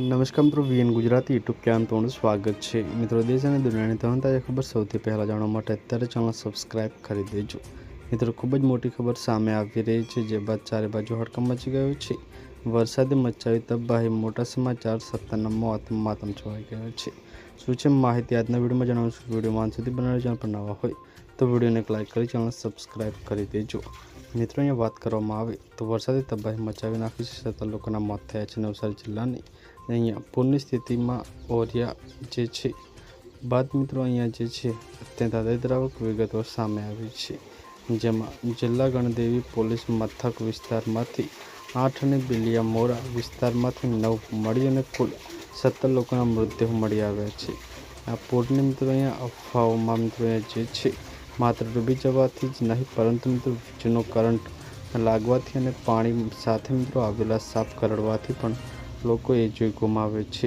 નમસ્કાર મિત્રો, VN Gujarati YouTube channel તમારું સ્વાગત છે। મિત્રો, દેશ અને દુનિયાની તમામ તાજા ખબર સૌથી પહેલાં જાણવા માટે અત્યારે ચેનલ સબસ્ક્રાઇબ કરી દેજો। મિત્રો, ખૂબ જ મોટી ખબર સામે આવી રહી છે, જે બાદ ચારે બાજુ હડકંપ મચી ગયો છે। વરસાદે મચાવી તબાહી, મોટા સમાચાર, સત્તાના મોત, માતમ છવાઈ ગયો છે। શું છે માહિતી આજના વિડીયોમાં જણાવશું। વિડીયોમાં અંત સુધી બનાવી ચેનલ પર નવા હોય તો વિડીયોને એક લાઇક કરી ચેનલ સબસ્ક્રાઇબ કરી દેજો। મિત્રો, અહીંયા વાત કરવામાં આવે તો વરસાદે તબાહી મચાવી નાખી છે, 17 લોકોના મોત થયા છે। નવસારી જિલ્લાની અહીંયા પૂરની સ્થિતિમાં ઓરિયા જે છે બાદ મિત્રો અહીંયા જે છે અત્યંત હૃદયદ્રાવક વિગતો સામે આવી છે, જેમાં જિલ્લા ગણદેવી પોલીસ મથક વિસ્તારમાંથી 8 અને બિલિયામોરા વિસ્તારમાંથી 9 મળી અને કુલ 17 લોકોના મૃતદેહ મળી આવ્યા છે। આ પૂરની મિત્રો અહીંયા અફવાઓમાં મિત્રો જે છે માત્ર ડૂબી જવાથી જ નહીં, પરંતુ મિત્રો વીજળીનો કરંટ લાગવાથી અને પાણી સાથે મિત્રો આવેલા સાપ કરડવાથી પણ લોકોએ જીવ ગુમાવ્યો છે।